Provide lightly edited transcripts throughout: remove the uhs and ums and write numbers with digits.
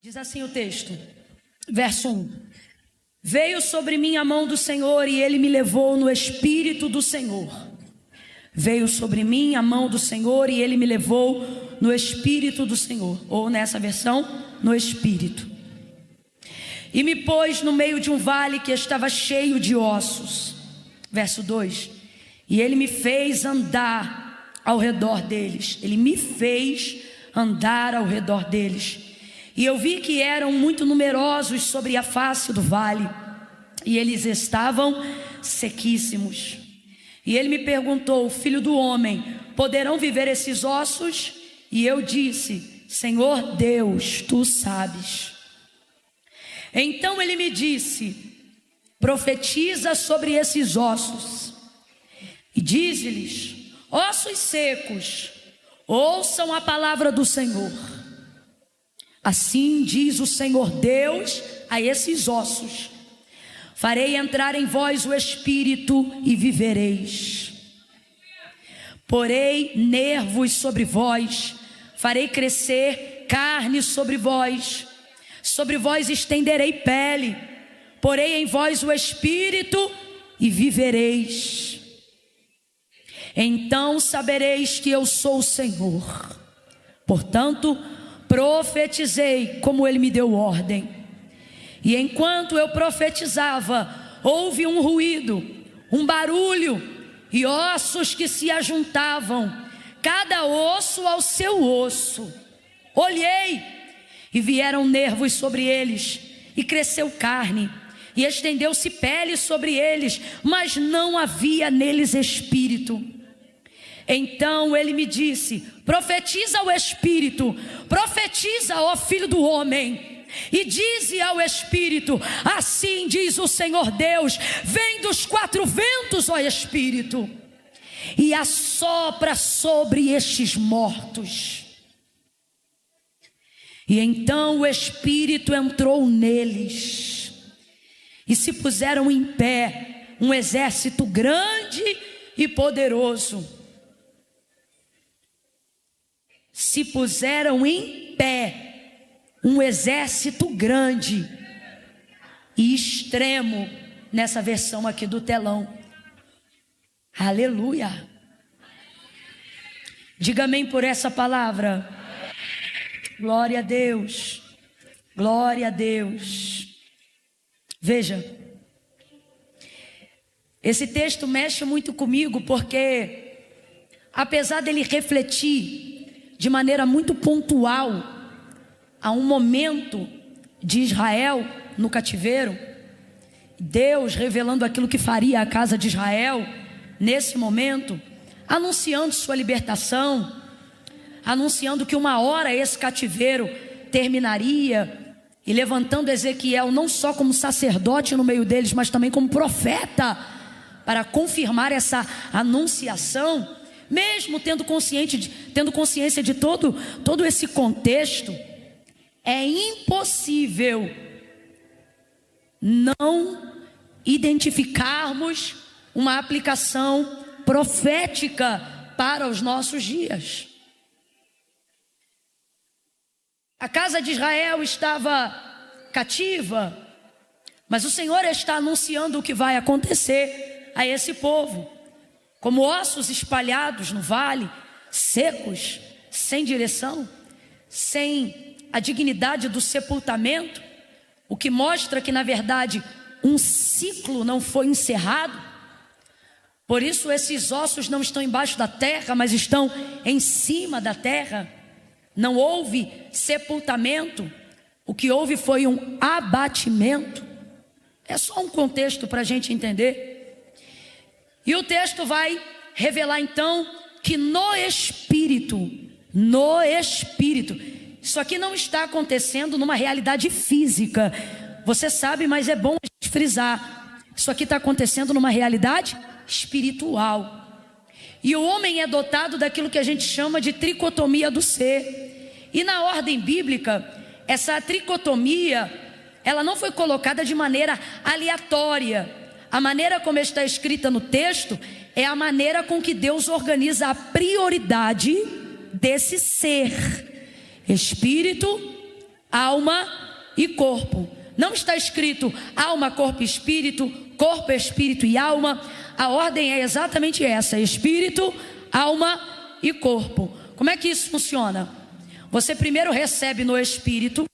Diz assim o texto, verso 1. Veio sobre mim a mão do Senhor e ele me levou no Espírito do Senhor. Veio sobre mim a mão do Senhor e ele me levou no Espírito do Senhor. Ou nessa versão, no Espírito. E me pôs no meio de um vale que estava cheio de ossos. Verso 2. E ele me fez andar ao redor deles. Ele me fez andar ao redor deles. E eu vi que eram muito numerosos sobre a face do vale, e eles estavam sequíssimos. E ele me perguntou: filho do homem, poderão viver esses ossos? E eu disse: Senhor Deus, tu sabes. Então ele me disse: profetiza sobre esses ossos, e dize-lhes: ossos secos, ouçam a palavra do Senhor. Assim diz o Senhor Deus a esses ossos: farei entrar em vós o Espírito e vivereis. Porei nervos sobre vós, farei crescer carne sobre vós estenderei pele, porei em vós o Espírito e vivereis. Então sabereis que eu sou o Senhor. Portanto, profetizei como ele me deu ordem. E enquanto eu profetizava, houve um ruído, um barulho, e ossos que se ajuntavam, cada osso ao seu osso. Olhei, e vieram nervos sobre eles, e cresceu carne, e estendeu-se pele sobre eles, mas não havia neles espírito. Então ele me disse: profetiza ao Espírito, profetiza, ó filho do homem, e dize ao Espírito: assim diz o Senhor Deus, vem dos quatro ventos, ó Espírito, e assopra sobre estes mortos. E então o Espírito entrou neles, e se puseram em pé um exército grande e poderoso. Se puseram em pé um exército grande e extremo, nessa versão aqui do telão. Aleluia. Diga amém por essa palavra. Glória a Deus. Glória a Deus. Veja, esse texto mexe muito comigo, porque apesar dele refletir de maneira muito pontual a um momento de Israel no cativeiro, Deus revelando aquilo que faria à casa de Israel nesse momento, anunciando sua libertação, anunciando que uma hora esse cativeiro terminaria, e levantando Ezequiel não só como sacerdote no meio deles, mas também como profeta, para confirmar essa anunciação. Mesmo tendo consciência de todo esse contexto, é impossível não identificarmos uma aplicação profética para os nossos dias. A casa de Israel estava cativa, mas o Senhor está anunciando o que vai acontecer a esse povo. Como ossos espalhados no vale, secos, sem direção, sem a dignidade do sepultamento, o que mostra que na verdade um ciclo não foi encerrado. Por isso esses ossos não estão embaixo da terra, mas estão em cima da terra. Não houve sepultamento, o que houve foi um abatimento. É só um contexto para a gente entender. E o texto vai revelar então que no Espírito, isso aqui não está acontecendo numa realidade física. Você sabe, mas é bom a gente frisar. Isso aqui está acontecendo numa realidade espiritual. E o homem é dotado daquilo que a gente chama de tricotomia do ser. E na ordem bíblica, essa tricotomia, ela não foi colocada de maneira aleatória. A maneira como está escrita no texto é a maneira com que Deus organiza a prioridade desse ser: Espírito, alma e corpo. Não está escrito alma, corpo e espírito, corpo, espírito e alma. A ordem é exatamente essa: espírito, alma e corpo. Como é que isso funciona? Você primeiro recebe no espírito,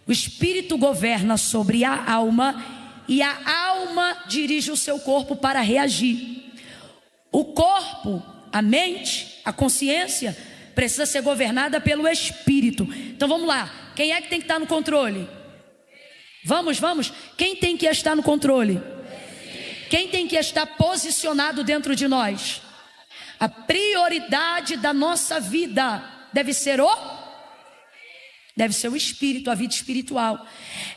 o espírito governa sobre a alma e a alma dirige o seu corpo para reagir. O corpo, a mente, a consciência precisa ser governada pelo espírito. Então vamos lá, quem é que tem que estar no controle? Vamos. Quem tem que estar no controle? Quem tem que estar posicionado dentro de nós? A prioridade da nossa vida deve ser o espírito, a vida espiritual.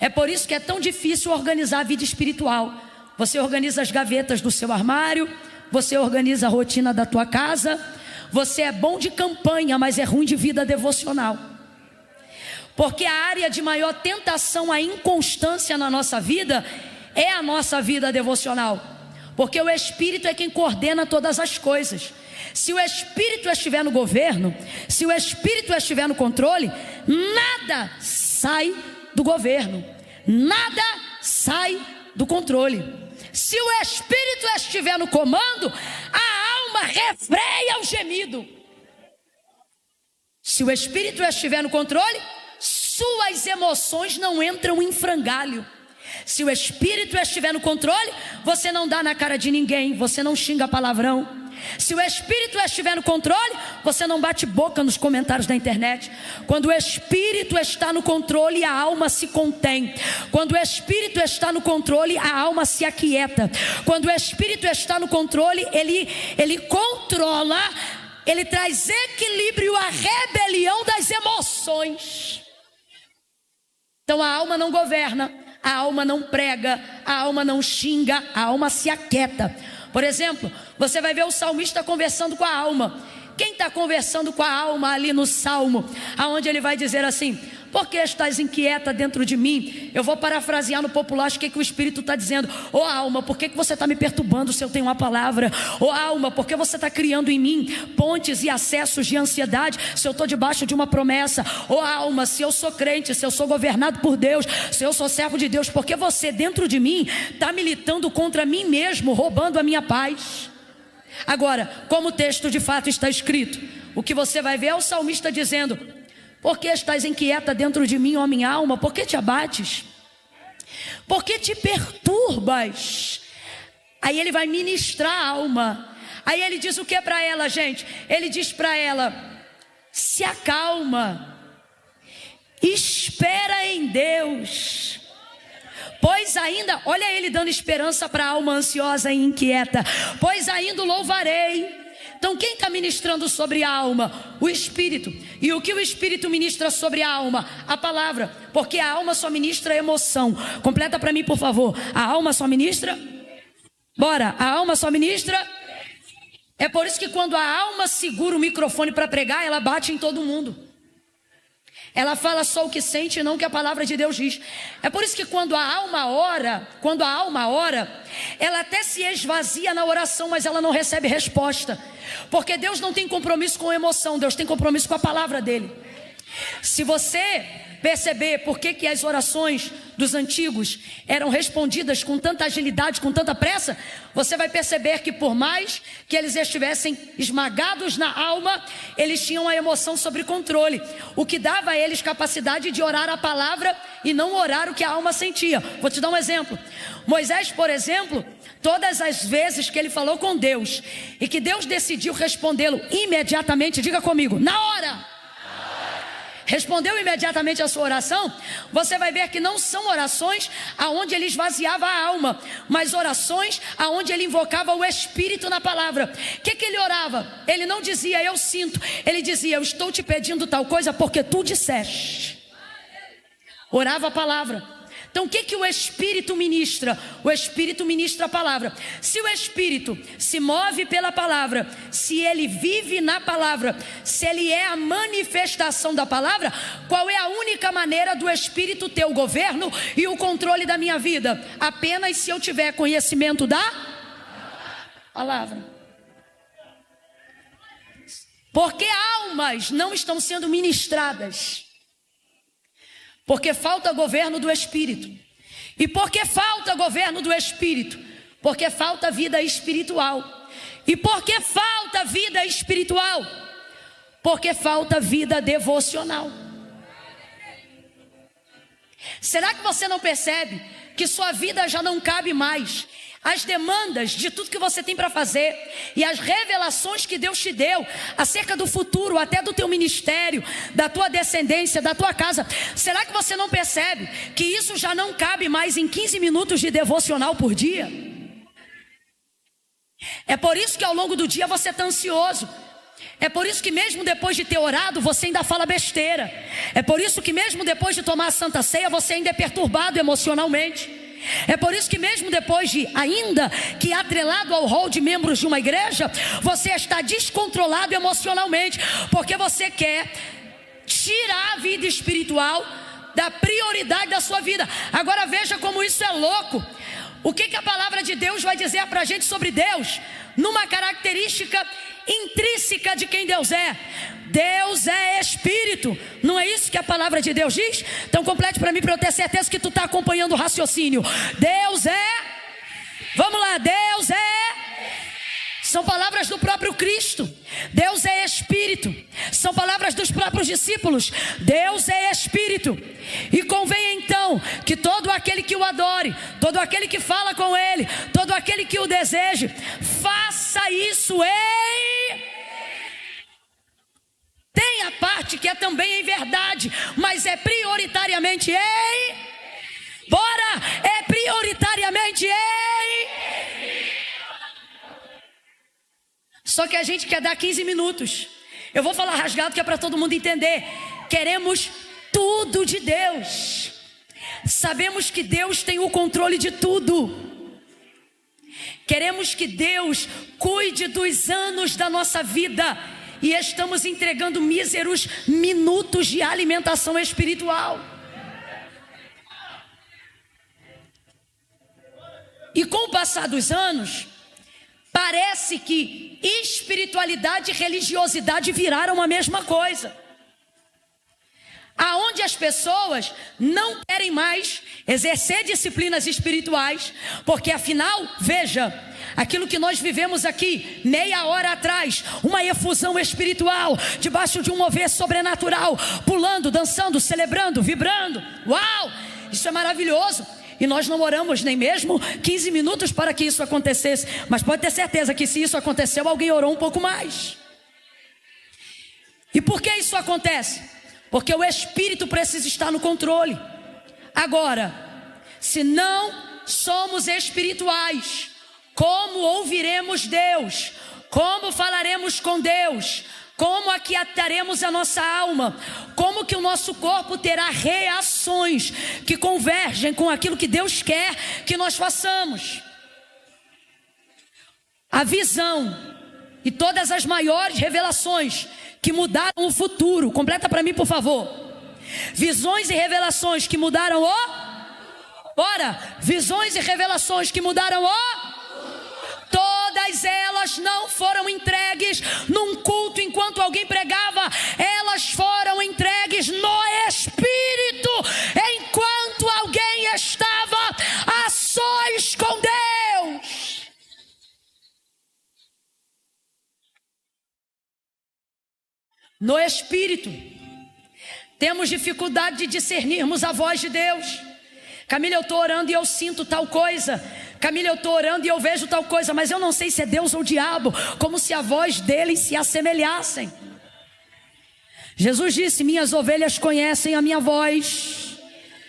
É por isso que é tão difícil organizar a vida espiritual. Você organiza as gavetas do seu armário, você organiza a rotina da tua casa. Você é bom de campanha, mas é ruim de vida devocional. Porque a área de maior tentação à inconstância na nossa vida é a nossa vida devocional. Porque o Espírito é quem coordena todas as coisas. Se o Espírito estiver no governo, se o Espírito estiver no controle, nada sai do governo, nada sai do controle. Se o Espírito estiver no comando, a alma refreia o gemido. Se o Espírito estiver no controle, suas emoções não entram em frangalho. Se o Espírito estiver no controle, você não dá na cara de ninguém, você não xinga palavrão. Se o Espírito estiver no controle, você não bate boca nos comentários da internet. Quando o Espírito está no controle, a alma se contém. Quando o Espírito está no controle, a alma se aquieta. Quando o Espírito está no controle, ele controla, ele traz equilíbrio à rebelião das emoções. Então a alma não governa, a alma não prega, a alma não xinga, a alma se aquieta. Por exemplo, você vai ver o salmista conversando com a alma. Quem está conversando com a alma ali no salmo, aonde ele vai dizer assim: por que estás inquieta dentro de mim? Eu vou parafrasear no popular, acho que o Espírito está dizendo: ô alma, por que você está me perturbando se eu tenho uma palavra? Ô alma, por que você está criando em mim pontes e acessos de ansiedade se eu estou debaixo de uma promessa? Ô alma, se eu sou crente, se eu sou governado por Deus, se eu sou servo de Deus, por que você dentro de mim está militando contra mim mesmo, roubando a minha paz? Agora, como o texto de fato está escrito, o que você vai ver é o salmista dizendo: por que estás inquieta dentro de mim, ó minha alma? Por que te abates? Por que te perturbas? Aí ele vai ministrar a alma. Aí ele diz o que para ela, gente? Ele diz para ela: se acalma, espera em Deus. Pois ainda, olha ele dando esperança para a alma ansiosa e inquieta. Pois ainda o louvarei. Então quem está ministrando sobre a alma? O Espírito. E o que o Espírito ministra sobre a alma? A palavra. Porque a alma só ministra emoção. Completa para mim, por favor. A alma só ministra? Bora, a alma só ministra? É por isso que quando a alma segura o microfone para pregar, ela bate em todo mundo. Ela fala só o que sente e não o que a palavra de Deus diz. É por isso que quando a alma ora, ela até se esvazia na oração, mas ela não recebe resposta. Porque Deus não tem compromisso com emoção, Deus tem compromisso com a palavra dele. Se você perceber por que as orações dos antigos eram respondidas com tanta agilidade, com tanta pressa, você vai perceber que por mais que eles estivessem esmagados na alma, eles tinham a emoção sob controle, o que dava a eles capacidade de orar a palavra e não orar o que a alma sentia. Vou te dar um exemplo. Moisés, por exemplo, todas as vezes que ele falou com Deus e que Deus decidiu respondê-lo imediatamente, diga comigo, na hora, respondeu imediatamente a sua oração, você vai ver que não são orações aonde ele esvaziava a alma, mas orações aonde ele invocava o Espírito na palavra. O que ele orava? Ele não dizia eu sinto, ele dizia eu estou te pedindo tal coisa porque tu disseste. Orava a palavra. Então o que o Espírito ministra? O Espírito ministra a palavra. Se o Espírito se move pela palavra, se ele vive na palavra, se ele é a manifestação da palavra, qual é a única maneira do Espírito ter o governo e o controle da minha vida? Apenas se eu tiver conhecimento da palavra. Porque almas não estão sendo ministradas Porque falta governo do Espírito. E por que falta governo do Espírito? Porque falta vida espiritual. E por que falta vida espiritual? Porque falta vida devocional. Será que você não percebe que sua vida já não cabe mais as demandas de tudo que você tem para fazer e as revelações que Deus te deu acerca do futuro, até do teu ministério, da tua descendência, da tua casa? Será que você não percebe que isso já não cabe mais em 15 minutos de devocional por dia? É por isso que ao longo do dia você está ansioso. É por isso que mesmo depois de ter orado, você ainda fala besteira. É por isso que mesmo depois de tomar a Santa Ceia, você ainda é perturbado emocionalmente. É por isso que mesmo depois de, ainda que atrelado ao rol de membros de uma igreja, você está descontrolado emocionalmente, porque você quer tirar a vida espiritual da prioridade da sua vida. Agora veja como isso é louco. O que a palavra de Deus vai dizer para a gente sobre Deus? Numa característica intrínseca de quem Deus é. Deus é Espírito. Não é isso que a palavra de Deus diz? Então complete para mim, para eu ter certeza que tu está acompanhando o raciocínio. Deus é... Vamos lá, Deus é... São palavras do próprio Cristo. Deus é Espírito. São palavras dos próprios discípulos. Deus é Espírito. E convém então que todo aquele que o adore, todo aquele que fala com Ele, todo aquele que o deseje, faça isso em... Tem a parte que é também em verdade, mas é prioritariamente em... Bora! É prioritariamente em... Só que a gente quer dar 15 minutos. Eu vou falar rasgado que é para todo mundo entender. Queremos tudo de Deus. Sabemos que Deus tem o controle de tudo. Queremos que Deus cuide dos anos da nossa vida. E estamos entregando míseros minutos de alimentação espiritual. E com o passar dos anos, parece que espiritualidade e religiosidade viraram a mesma coisa. Aonde as pessoas não querem mais exercer disciplinas espirituais, porque afinal, veja, aquilo que nós vivemos aqui, meia hora atrás, uma efusão espiritual, debaixo de um mover sobrenatural, pulando, dançando, celebrando, vibrando, uau, isso é maravilhoso. E nós não oramos nem mesmo 15 minutos para que isso acontecesse. Mas pode ter certeza que se isso aconteceu, alguém orou um pouco mais. E por que isso acontece? Porque o Espírito precisa estar no controle. Agora, se não somos espirituais, como ouviremos Deus? Como falaremos com Deus? Como aquietaremos a nossa alma? Como que o nosso corpo terá reações que convergem com aquilo que Deus quer que nós façamos? A visão e todas as maiores revelações que mudaram o futuro. Completa para mim, por favor. Visões e revelações que mudaram visões e revelações que mudaram todas elas não foram entregues num culto enquanto alguém pregava, elas foram entregues no Espírito, enquanto alguém estava a sós com Deus. No Espírito, temos dificuldade de discernirmos a voz de Deus. Camila, eu estou orando e eu sinto tal coisa. Camila, eu estou orando e eu vejo tal coisa, mas eu não sei se é Deus ou o diabo, como se a voz deles se assemelhassem. Jesus disse: minhas ovelhas conhecem a minha voz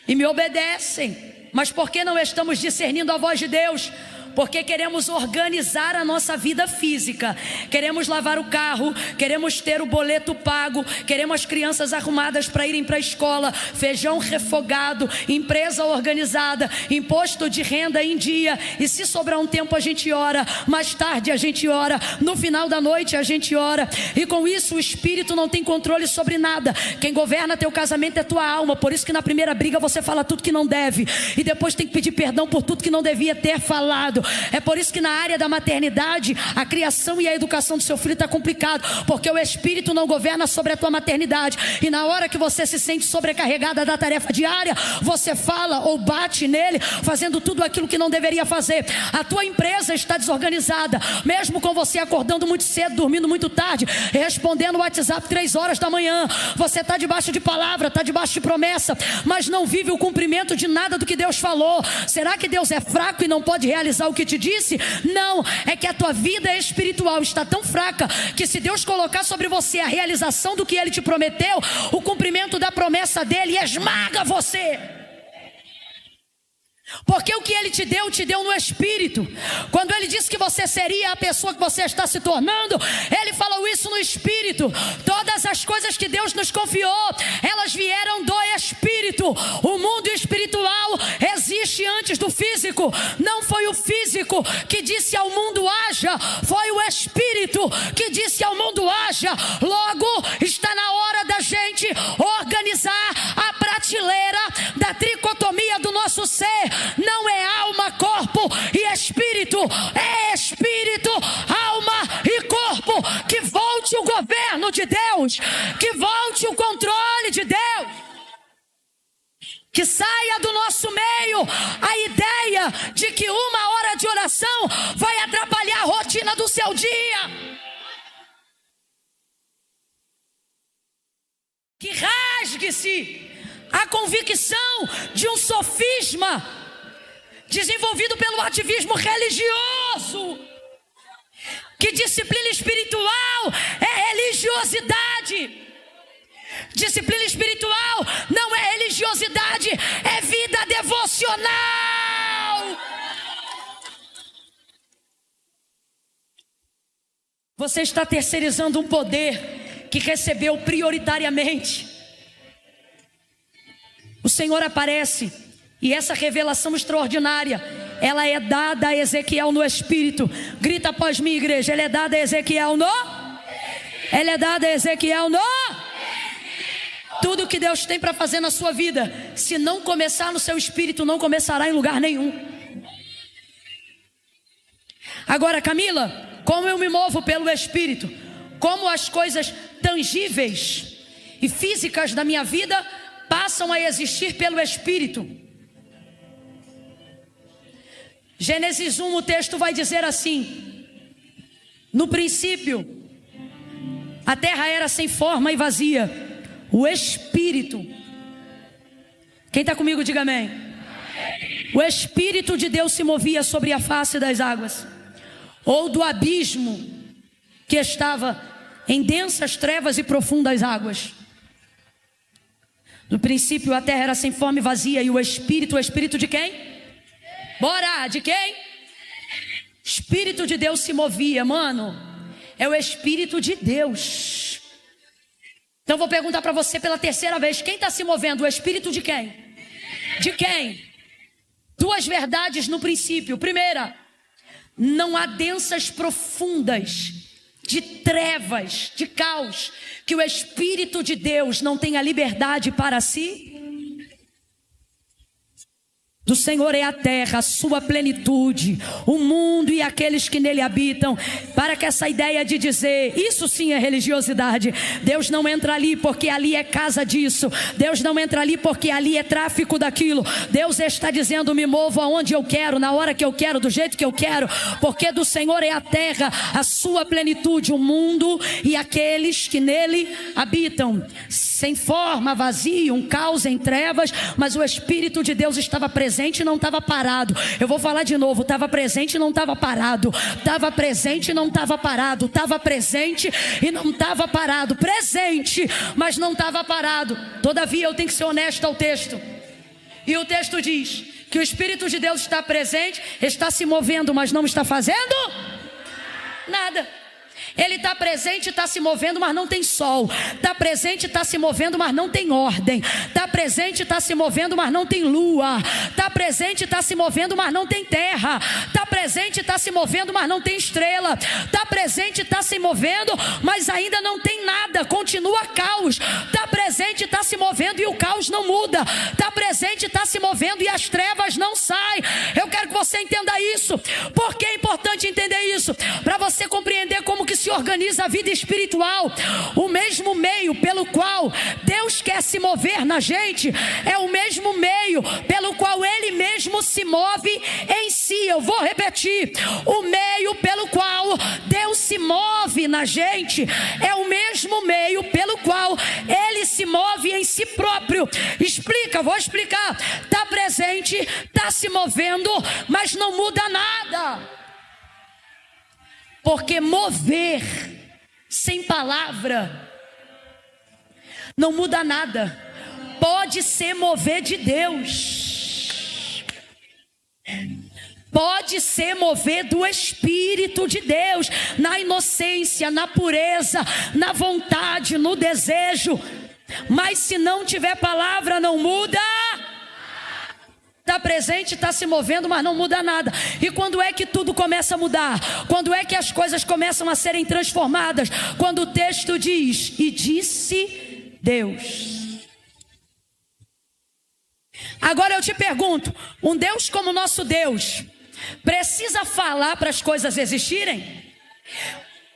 e me obedecem. Mas por que não estamos discernindo a voz de Deus? Porque queremos organizar a nossa vida física, queremos lavar o carro, queremos ter o boleto pago, queremos as crianças arrumadas para irem para a escola, feijão refogado, empresa organizada, imposto de renda em dia. E se sobrar um tempo a gente ora, mais tarde a gente ora, no final da noite a gente ora. E com isso o Espírito não tem controle sobre nada. Quem governa teu casamento é tua alma. Por isso que na primeira briga você fala tudo que não deve, e depois tem que pedir perdão por tudo que não devia ter falado. É por isso que na área da maternidade, a criação e a educação do seu filho está complicado, porque o Espírito não governa sobre a tua maternidade. E na hora que você se sente sobrecarregada da tarefa diária, você fala ou bate nele, fazendo tudo aquilo que não deveria fazer. A tua empresa está desorganizada, mesmo com você acordando muito cedo, dormindo muito tarde, respondendo o WhatsApp 3 horas da manhã. Você está debaixo de palavra, está debaixo de promessa, mas não vive o cumprimento de nada do que Deus falou. Será que Deus é fraco e não pode realizar o que te disse? Não, é que a tua vida espiritual está tão fraca, que se Deus colocar sobre você a realização do que Ele te prometeu, o cumprimento da promessa dEle esmaga você. Porque o que Ele te deu no Espírito. Quando Ele disse que você seria a pessoa que você está se tornando, Ele falou isso no Espírito. Todas as coisas que Deus nos confiou, elas vieram do Espírito. O mundo espiritual existe antes do físico. Não foi o físico que disse ao mundo haja, foi o Espírito que disse ao mundo haja. Logo, está na hora da gente organizar a prateleira da tricotomia do nosso ser. Não é alma, corpo e espírito, é espírito, alma e corpo. Que volte o governo de Deus, que volte o controle de Deus, que saia do nosso meio a ideia de que 1 hora de oração vai atrapalhar a rotina do seu dia. Que rasgue-se a convicção de um sofisma desenvolvido pelo ativismo religioso, que disciplina espiritual é religiosidade. Disciplina espiritual não é religiosidade, é vida devocional. Você está terceirizando um poder que recebeu prioritariamente. O Senhor aparece. E essa revelação extraordinária, ela é dada a Ezequiel no Espírito. Grita após mim, igreja. Ela é dada a Ezequiel no? Ela é dada a Ezequiel no? Tudo que Deus tem para fazer na sua vida, se não começar no seu espírito, não começará em lugar nenhum. Agora, Camila, como eu me movo pelo Espírito? Como as coisas tangíveis e físicas da minha vida passam a existir pelo Espírito? Gênesis 1, o texto vai dizer assim: no princípio, a terra era sem forma e vazia. O Espírito, quem está comigo, diga amém. O Espírito de Deus se movia sobre a face das águas, ou do abismo que estava em densas trevas e profundas águas. No princípio, a terra era sem forma e vazia, e o Espírito de quem? Bora, de quem? Espírito de Deus se movia, mano. É o Espírito de Deus. Então vou perguntar para você pela terceira vez: quem está se movendo? O Espírito de quem? De quem? Duas verdades no princípio. Primeira, não há densas profundas de trevas, de caos, que o Espírito de Deus não tenha liberdade para si. Do Senhor é a terra, a sua plenitude, o mundo e aqueles que nele habitam. Para que essa ideia de dizer, isso sim é religiosidade. Deus não entra ali porque ali é casa disso. Deus não entra ali porque ali é tráfico daquilo. Deus está dizendo, me movo aonde eu quero, na hora que eu quero, do jeito que eu quero. Porque do Senhor é a terra, a sua plenitude, o mundo e aqueles que nele habitam. Sem forma, vazio, um caos em trevas, mas o Espírito de Deus estava presente e não estava parado. Eu vou falar de novo: estava presente e não estava parado. Estava presente e não estava parado. Estava presente e não estava parado. Presente, mas não estava parado. Todavia eu tenho que ser honesto ao texto. E o texto diz que o Espírito de Deus está presente, está se movendo, mas não está fazendo nada. Ele está presente e está se movendo, mas não tem sol. Está presente e está se movendo, mas não tem ordem. Está presente e está se movendo, mas não tem lua. Está presente e está se movendo, mas não tem terra. Está presente e está se movendo, mas não tem estrela. Está presente e está se movendo, mas ainda não tem nada. Continua caos. Está presente e está se movendo e o caos não muda. Está presente e está se movendo e as trevas não saem. Eu quero que você entenda isso. Por que é importante entender isso? Para você compreender como que se organiza a vida espiritual. O mesmo meio pelo qual Deus quer se mover na gente é o mesmo meio pelo qual Ele mesmo se move em si. Eu vou repetir: o meio pelo qual Deus se move na gente é o mesmo meio pelo qual Ele se move em si próprio. Explica, vou explicar. Está presente, está se movendo, mas não muda nada. Porque mover sem palavra não muda nada. Pode ser mover de Deus, pode ser mover do Espírito de Deus, na inocência, na pureza, na vontade, no desejo. Mas se não tiver palavra, não muda. Está presente, está se movendo, mas não muda nada. E quando é que tudo começa a mudar? Quando é que as coisas começam a serem transformadas? Quando o texto diz: e disse Deus. Agora eu te pergunto: um Deus como o nosso Deus precisa falar para as coisas existirem?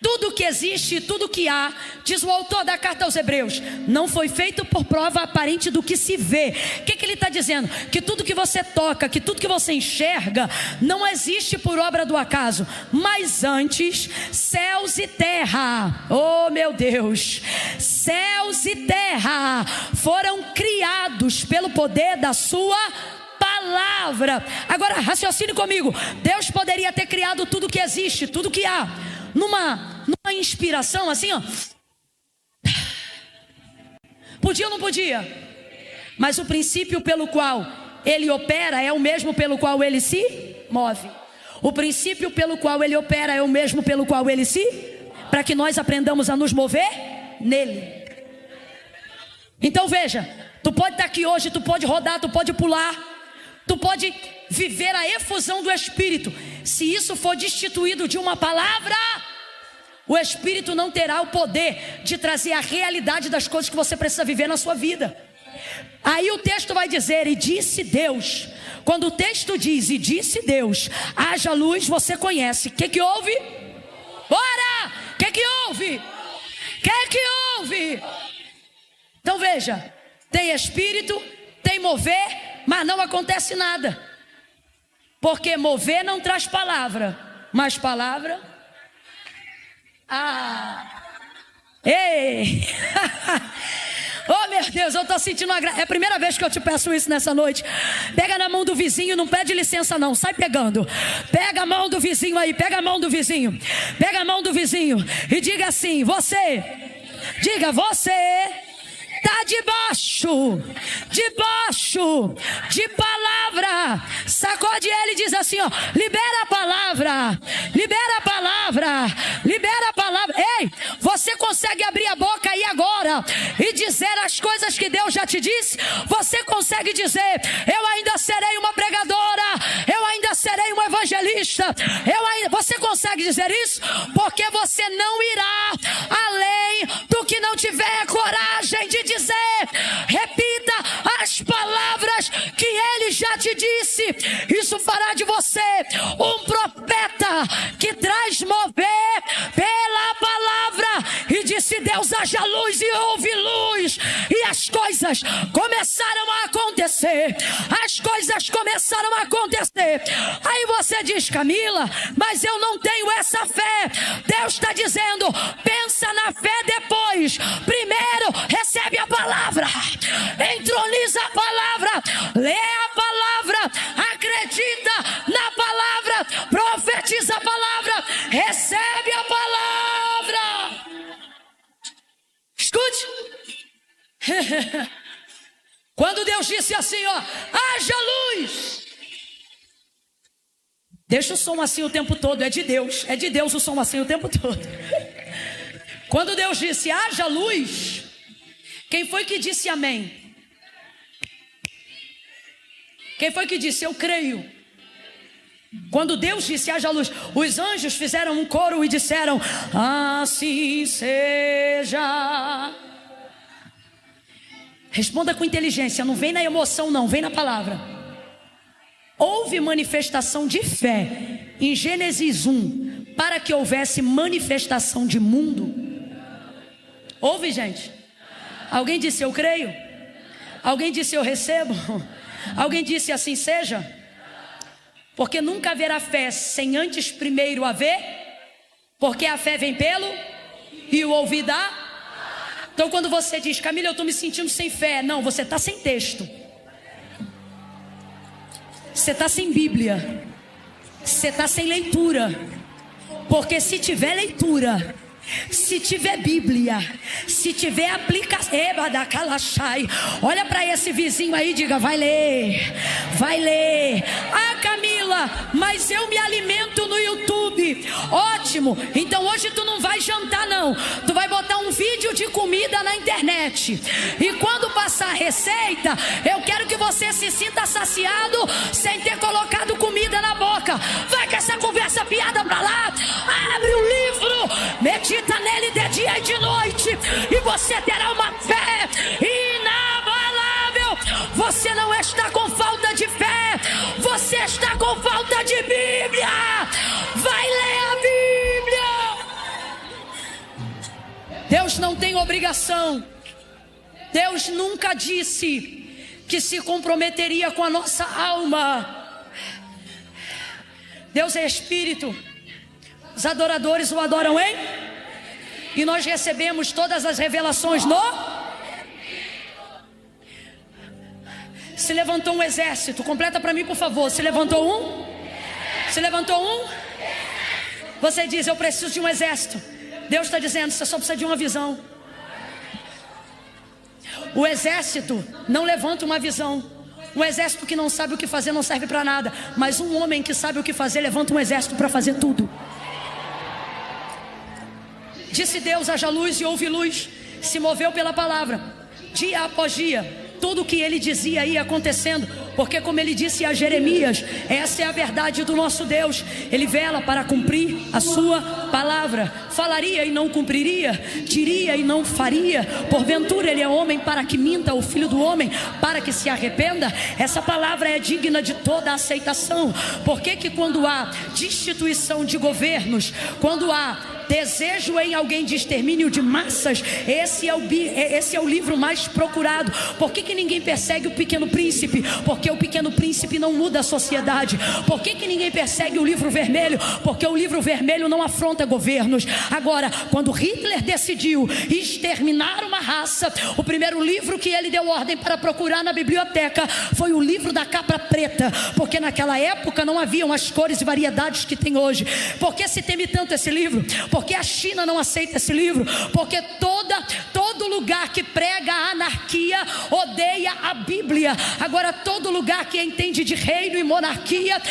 Tudo que existe, tudo que há, diz o autor da carta aos Hebreus, não foi feito por prova aparente do que se vê. O que ele está dizendo? Que tudo que você toca, que tudo que você enxerga, não existe por obra do acaso. Mas antes, céus e terra, oh meu Deus, céus e terra foram criados pelo poder da sua palavra. Agora raciocine comigo. Deus poderia ter criado tudo que existe, tudo que há, numa inspiração assim, ó. Podia ou não podia? Mas o princípio pelo qual Ele opera é o mesmo pelo qual Ele se move. O princípio pelo qual Ele opera é o mesmo pelo qual Ele se... para que nós aprendamos a nos mover nele. Então veja, tu pode estar aqui hoje, tu pode rodar, tu pode pular, tu pode viver a efusão do Espírito. Se isso for destituído de uma palavra, o Espírito não terá o poder de trazer a realidade das coisas que você precisa viver na sua vida. Aí o texto vai dizer: e disse Deus. Quando o texto diz e disse Deus, haja luz, você conhece. O que que houve? Bora! O que que houve? O que que houve? Então veja, tem Espírito, tem mover, mas não acontece nada. Porque mover não traz palavra, mas palavra... Ei! Oh meu Deus, eu estou sentindo é a primeira vez que eu te peço isso nessa noite. Pega na mão do vizinho, não pede licença não, sai pegando. Pega a mão do vizinho aí, pega a mão do vizinho. Pega a mão do vizinho e diga assim: você, diga, você está debaixo de palavra. Sacode ele e diz assim, ó: libera a palavra, libera a palavra, libera a palavra. Ei, você consegue abrir a boca aí agora e dizer as coisas que Deus já te disse? Você consegue dizer: eu ainda serei uma pregadora, eu ainda serei um evangelista, você consegue dizer isso? Porque você não irá além do que não tiver coragem de dizer. Repita as palavras que Ele já te disse. Isso fará de você um profeta que traz mover pela palavra. E disse Deus: haja luz, e houve luz. E as coisas começaram a acontecer. As coisas começaram a acontecer. Aí você diz: Camila, mas eu não tenho essa fé. Deus está dizendo: pensa na fé depois. Primeiro recebe a palavra, entroniza a palavra, lê a palavra, acredita na palavra, profetiza a palavra, recebe a palavra. Escute. Quando Deus disse assim, ó: haja luz. Deixa o som assim o tempo todo, é de Deus o som assim o tempo todo. Quando Deus disse, haja luz, quem foi que disse amém? Quem foi que disse, eu creio? Quando Deus disse, haja luz, os anjos fizeram um coro e disseram, assim seja. Responda com inteligência, não vem na emoção não, vem na palavra. Houve manifestação de fé em Gênesis 1 para que houvesse manifestação de mundo? Houve, gente? Alguém disse eu creio? Alguém disse eu recebo? Alguém disse assim seja? Porque nunca haverá fé sem antes primeiro haver, porque a fé vem pelo e o ouvir dá. Então quando você diz, Camila, eu estou me sentindo sem fé, não, você está sem texto, você está sem Bíblia, você está sem leitura. Porque se tiver leitura, se tiver Bíblia, se tiver aplicação, olha para esse vizinho aí e diga, vai ler, vai ler. Ah, Camila, mas eu me alimento no YouTube. Ótimo, então hoje tu não vai jantar não, tu vai botar um vídeo de comida na internet, e quando passar a receita, eu quero que você se sinta saciado sem ter colocado comida na boca. Vai com essa conversa piada pra lá, abre o livro, medita nele de dia e de noite, e você terá uma fé inabalável. Você não está com falta de fé, você está com falta de Bíblia. Vai ler a Bíblia. Deus não tem obrigação, Deus nunca disse que se comprometeria com a nossa alma. Deus é Espírito, os adoradores o adoram em, e nós recebemos todas as revelações no. Se levantou um exército, completa para mim por favor. Se levantou um? Se levantou um? Você diz, eu preciso de um exército. Deus está dizendo, você só precisa de uma visão. O exército não levanta uma visão. Um exército que não sabe o que fazer não serve para nada. Mas um homem que sabe o que fazer levanta um exército para fazer tudo. Disse Deus, haja luz, e houve luz. Se moveu pela palavra, dia após dia. Tudo o que ele dizia ia acontecendo, porque como ele disse a Jeremias, essa é a verdade do nosso Deus. Ele vela para cumprir a sua palavra. Falaria e não cumpriria, diria e não faria. Porventura ele é homem para que minta, o filho do homem para que se arrependa? Essa palavra é digna de toda aceitação. Por que quando há destituição de governos, quando há desejo em alguém de extermínio de massas, esse é o livro mais procurado? Por que ninguém persegue o Pequeno Príncipe? Porque o Pequeno Príncipe não muda a sociedade. Por que ninguém persegue o Livro Vermelho? Porque o Livro Vermelho não afronta governos. Agora, quando Hitler decidiu exterminar uma raça, o primeiro livro que ele deu ordem para procurar na biblioteca foi o livro da capa preta, porque naquela época não haviam as cores e variedades que tem hoje. Por que se teme tanto esse livro? Porque a China não aceita esse livro, porque todo lugar que prega a anarquia odeia a Bíblia. Agora todo lugar que entende de reino e monarquia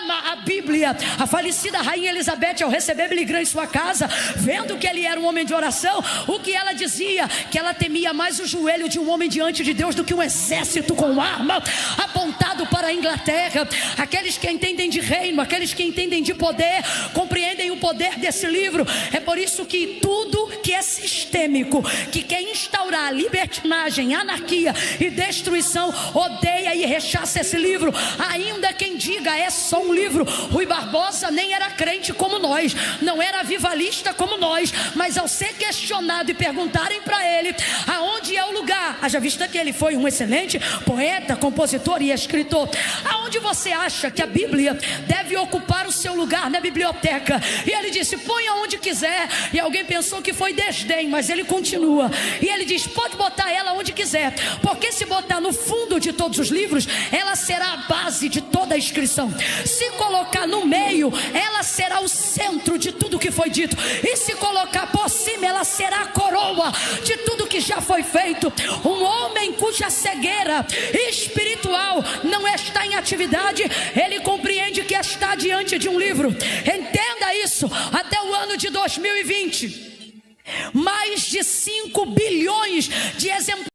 ama a Bíblia. A falecida rainha Elizabeth, ao receber Billy Graham em sua casa, vendo que ele era um homem de oração, o que ela dizia? Que ela temia mais o joelho de um homem diante de Deus do que um exército com arma apontado para a Inglaterra. Aqueles que entendem de reino, aqueles que entendem de poder, compreendem o poder desse livro. É por isso que tudo que é sistêmico, que quer instaurar libertinagem, anarquia e destruição, odeia e rechaça esse livro. Ainda quem diga é só um livro. Rui Barbosa nem era crente como nós, não era avivalista como nós, mas ao ser questionado e perguntarem para ele aonde é o lugar, haja vista que ele foi um excelente poeta, compositor e escritor, aonde você acha que a Bíblia deve ocupar o seu lugar na biblioteca? E ele disse, põe aonde quiser. E alguém pensou que foi desdém, mas ele continua, e ele diz, pode botar ela onde quiser, porque se botar no fundo de todos os livros, ela será a base de toda a inscrição. Se colocar no meio, ela será o centro de tudo que foi dito, e se colocar por cima, ela será a coroa de tudo que já foi feito. Um homem cuja cegueira espiritual não está em atividade, ele compreende que está diante de um livro. Entenda isso. Até o ano de 2020 Mais de 5 bilhões de exemplares